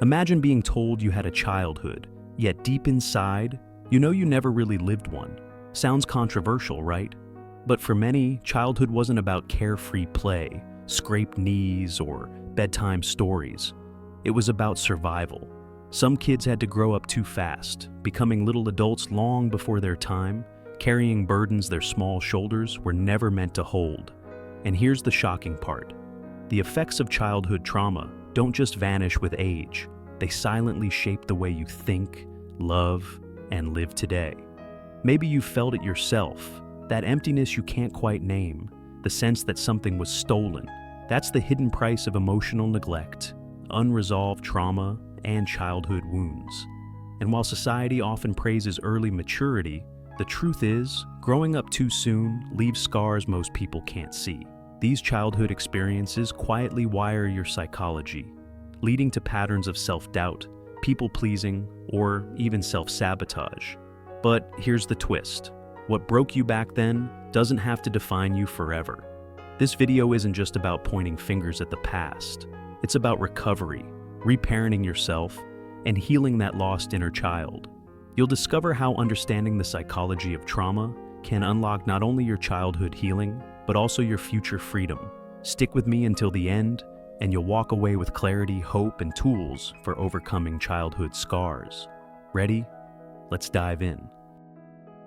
Imagine being told you had a childhood, yet deep inside, you know you never really lived one. Sounds controversial, right? But for many, childhood wasn't about carefree play, scraped knees, or bedtime stories. It was about survival. Some kids had to grow up too fast, becoming little adults long before their time, carrying burdens their small shoulders were never meant to hold. And here's the shocking part. The effects of childhood trauma don't just vanish with age. They silently shape the way you think, love, and live today. Maybe you've felt it yourself, that emptiness you can't quite name, the sense that something was stolen. That's the hidden price of emotional neglect, unresolved trauma, and childhood wounds. And while society often praises early maturity, the truth is, growing up too soon leaves scars most people can't see. These childhood experiences quietly wire your psychology, leading to patterns of self-doubt, people-pleasing, or even self-sabotage. But here's the twist. What broke you back then doesn't have to define you forever. This video isn't just about pointing fingers at the past. It's about recovery, reparenting yourself, and healing that lost inner child. You'll discover how understanding the psychology of trauma can unlock not only your childhood healing, but also your future freedom. Stick with me until the end, and you'll walk away with clarity, hope, and tools for overcoming childhood scars. Ready? Let's dive in.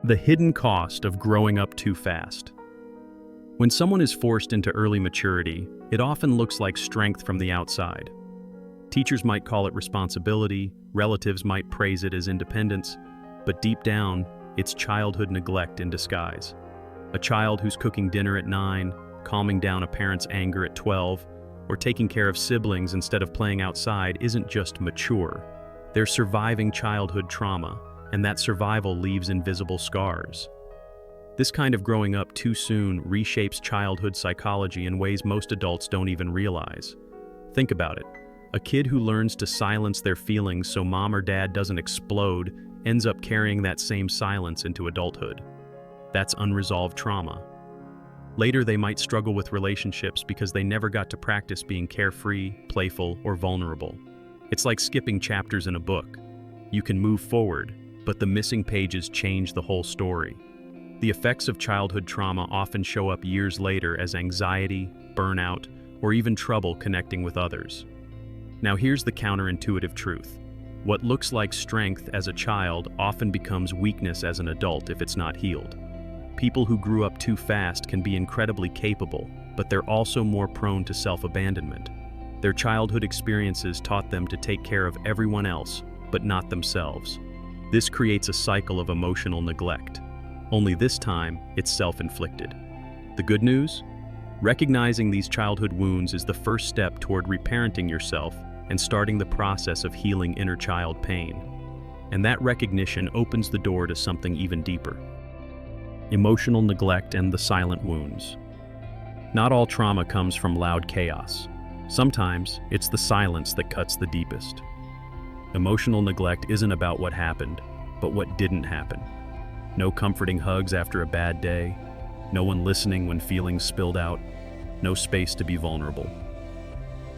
The hidden cost of growing up too fast. When someone is forced into early maturity, it often looks like strength from the outside. Teachers might call it responsibility, relatives might praise it as independence, but deep down, it's childhood neglect in disguise. A child who's cooking dinner at 9, calming down a parent's anger at 12, or taking care of siblings instead of playing outside isn't just mature. They're surviving childhood trauma, and that survival leaves invisible scars. This kind of growing up too soon reshapes childhood psychology in ways most adults don't even realize. Think about it. A kid who learns to silence their feelings so mom or dad doesn't explode ends up carrying that same silence into adulthood. That's unresolved trauma. Later, they might struggle with relationships because they never got to practice being carefree, playful, or vulnerable. It's like skipping chapters in a book. You can move forward, but the missing pages change the whole story. The effects of childhood trauma often show up years later as anxiety, burnout, or even trouble connecting with others. Now here's the counterintuitive truth. What looks like strength as a child often becomes weakness as an adult if it's not healed. People who grew up too fast can be incredibly capable, but they're also more prone to self-abandonment. Their childhood experiences taught them to take care of everyone else, but not themselves. This creates a cycle of emotional neglect. Only this time, it's self-inflicted. The good news? Recognizing these childhood wounds is the first step toward reparenting yourself and starting the process of healing inner child pain. And that recognition opens the door to something even deeper. Emotional neglect and the silent wounds. Not all trauma comes from loud chaos. Sometimes, it's the silence that cuts the deepest. Emotional neglect isn't about what happened, but what didn't happen. No comforting hugs after a bad day, no one listening when feelings spilled out, no space to be vulnerable.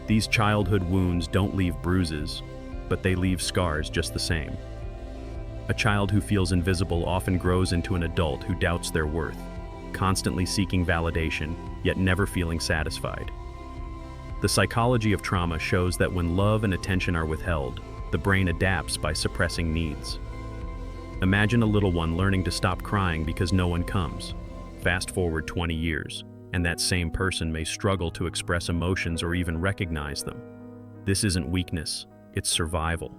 These childhood wounds don't leave bruises, but they leave scars just the same. A child who feels invisible often grows into an adult who doubts their worth, constantly seeking validation, yet never feeling satisfied. The psychology of trauma shows that when love and attention are withheld, the brain adapts by suppressing needs. Imagine a little one learning to stop crying because no one comes. Fast forward 20 years, and that same person may struggle to express emotions or even recognize them. This isn't weakness, it's survival.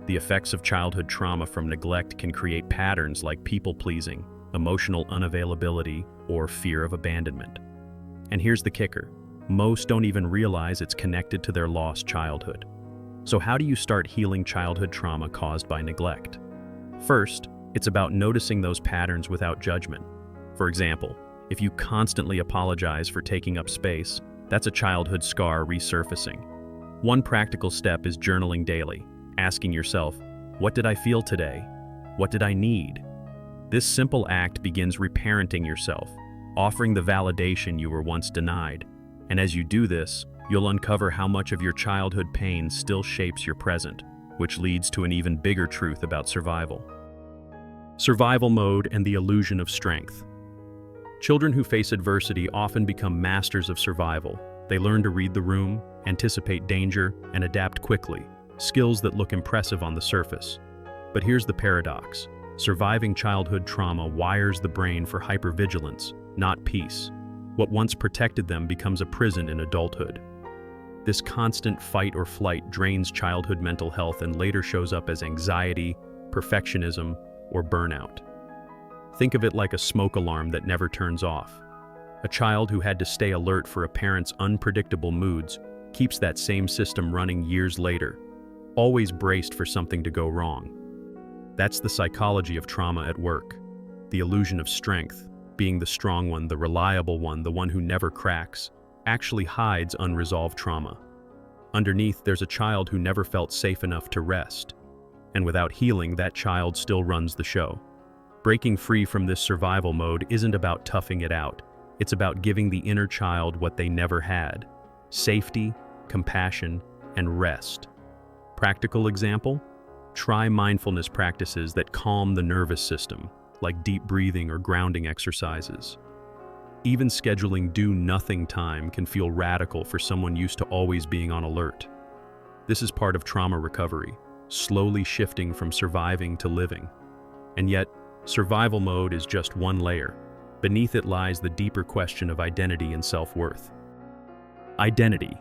The effects of childhood trauma from neglect can create patterns like people-pleasing, emotional unavailability, or fear of abandonment. And here's the kicker. Most don't even realize it's connected to their lost childhood. So how do you start healing childhood trauma caused by neglect? First, it's about noticing those patterns without judgment. For example, if you constantly apologize for taking up space, that's a childhood scar resurfacing. One practical step is journaling daily, asking yourself, what did I feel today? What did I need? This simple act begins reparenting yourself, offering the validation you were once denied. And as you do this, you'll uncover how much of your childhood pain still shapes your present, which leads to an even bigger truth about survival. Survival mode and the illusion of strength. Children who face adversity often become masters of survival. They learn to read the room, anticipate danger, and adapt quickly, skills that look impressive on the surface. But here's the paradox. Surviving childhood trauma wires the brain for hypervigilance, not peace. What once protected them becomes a prison in adulthood. This constant fight or flight drains childhood mental health and later shows up as anxiety, perfectionism, or burnout. Think of it like a smoke alarm that never turns off. A child who had to stay alert for a parent's unpredictable moods keeps that same system running years later, always braced for something to go wrong. That's the psychology of trauma at work. The illusion of strength, being the strong one, the reliable one, the one who never cracks, actually hides unresolved trauma. Underneath, there's a child who never felt safe enough to rest. And without healing, that child still runs the show. Breaking free from this survival mode isn't about toughing it out. It's about giving the inner child what they never had: safety, compassion, and rest. Practical example? Try mindfulness practices that calm the nervous system, like deep breathing or grounding exercises. Even scheduling do-nothing time can feel radical for someone used to always being on alert. This is part of trauma recovery, slowly shifting from surviving to living. And yet, survival mode is just one layer. Beneath it lies the deeper question of identity and self-worth. Identity,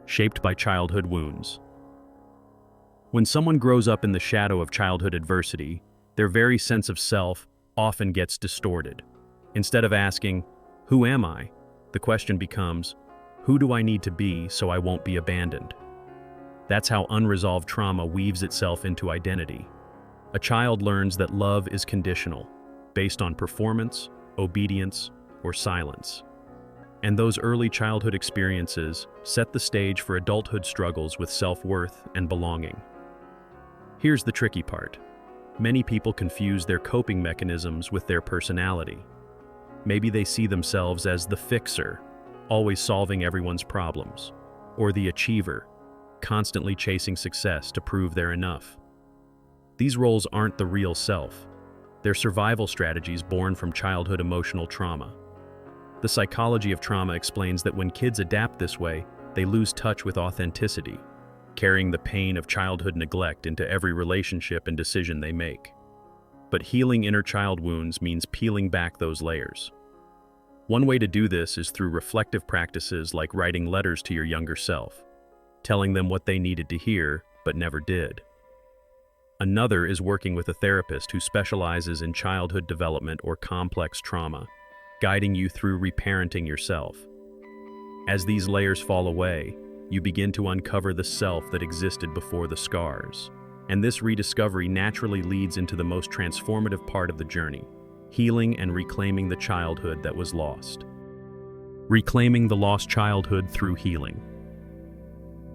shaped by childhood wounds. When someone grows up in the shadow of childhood adversity, their very sense of self often gets distorted. Instead of asking, "Who am I?" the question becomes, "Who do I need to be so I won't be abandoned?" That's how unresolved trauma weaves itself into identity. A child learns that love is conditional, based on performance, obedience, or silence. And those early childhood experiences set the stage for adulthood struggles with self-worth and belonging. Here's the tricky part. Many people confuse their coping mechanisms with their personality. Maybe they see themselves as the fixer, always solving everyone's problems, or the achiever, constantly chasing success to prove they're enough. These roles aren't the real self. They're survival strategies born from childhood emotional trauma. The psychology of trauma explains that when kids adapt this way, they lose touch with authenticity, carrying the pain of childhood neglect into every relationship and decision they make. But healing inner child wounds means peeling back those layers. One way to do this is through reflective practices like writing letters to your younger self, telling them what they needed to hear but never did. Another is working with a therapist who specializes in childhood development or complex trauma, guiding you through reparenting yourself. As these layers fall away, you begin to uncover the self that existed before the scars. And this rediscovery naturally leads into the most transformative part of the journey: healing and reclaiming the childhood that was lost. Reclaiming the lost childhood through healing.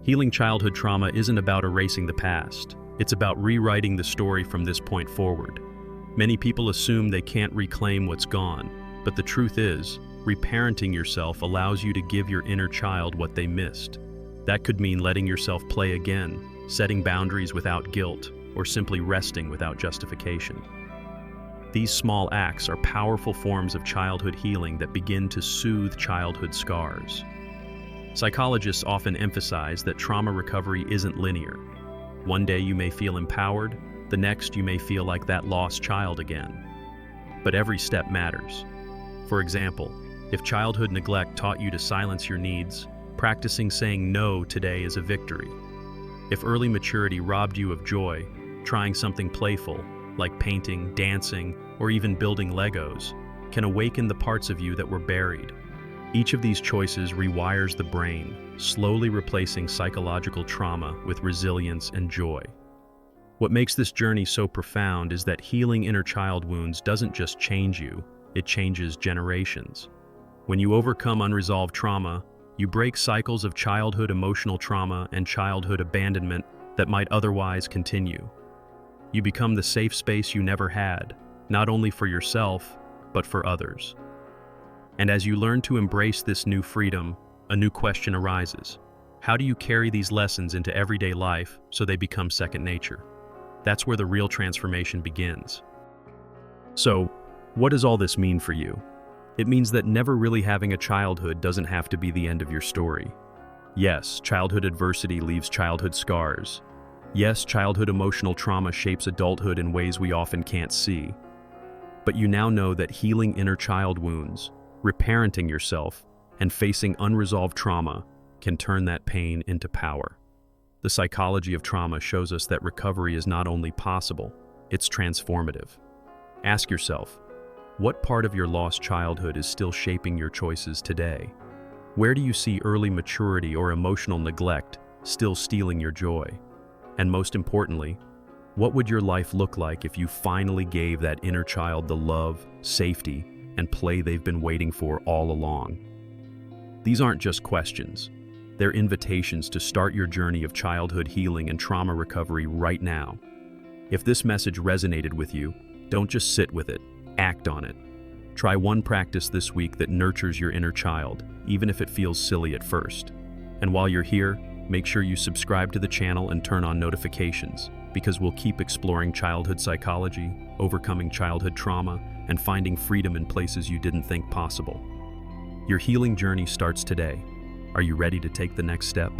Healing childhood trauma isn't about erasing the past. It's about rewriting the story from this point forward. Many people assume they can't reclaim what's gone, but the truth is, reparenting yourself allows you to give your inner child what they missed. That could mean letting yourself play again, setting boundaries without guilt, or simply resting without justification. These small acts are powerful forms of childhood healing that begin to soothe childhood scars. Psychologists often emphasize that trauma recovery isn't linear. One day you may feel empowered, the next you may feel like that lost child again. But every step matters. For example, if childhood neglect taught you to silence your needs, practicing saying no today is a victory. If early maturity robbed you of joy, trying something playful, like painting, dancing, or even building Legos, can awaken the parts of you that were buried. Each of these choices rewires the brain, slowly replacing psychological trauma with resilience and joy. What makes this journey so profound is that healing inner child wounds doesn't just change you, it changes generations. When you overcome unresolved trauma, you break cycles of childhood emotional trauma and childhood abandonment that might otherwise continue. You become the safe space you never had, not only for yourself, but for others. And as you learn to embrace this new freedom, a new question arises. How do you carry these lessons into everyday life so they become second nature? That's where the real transformation begins. So, what does all this mean for you? It means that never really having a childhood doesn't have to be the end of your story. Yes, childhood adversity leaves childhood scars. Yes, childhood emotional trauma shapes adulthood in ways we often can't see. But you now know that healing inner child wounds, reparenting yourself, and facing unresolved trauma can turn that pain into power. The psychology of trauma shows us that recovery is not only possible, it's transformative. Ask yourself, what part of your lost childhood is still shaping your choices today? Where do you see early maturity or emotional neglect still stealing your joy? And most importantly, what would your life look like if you finally gave that inner child the love, safety, and play they've been waiting for all along? These aren't just questions. They're invitations to start your journey of childhood healing and trauma recovery right now. If this message resonated with you, don't just sit with it, act on it. Try one practice this week that nurtures your inner child, even if it feels silly at first. And while you're here, make sure you subscribe to the channel and turn on notifications, because we'll keep exploring childhood psychology, overcoming childhood trauma, and finding freedom in places you didn't think possible. Your healing journey starts today. Are you ready to take the next step?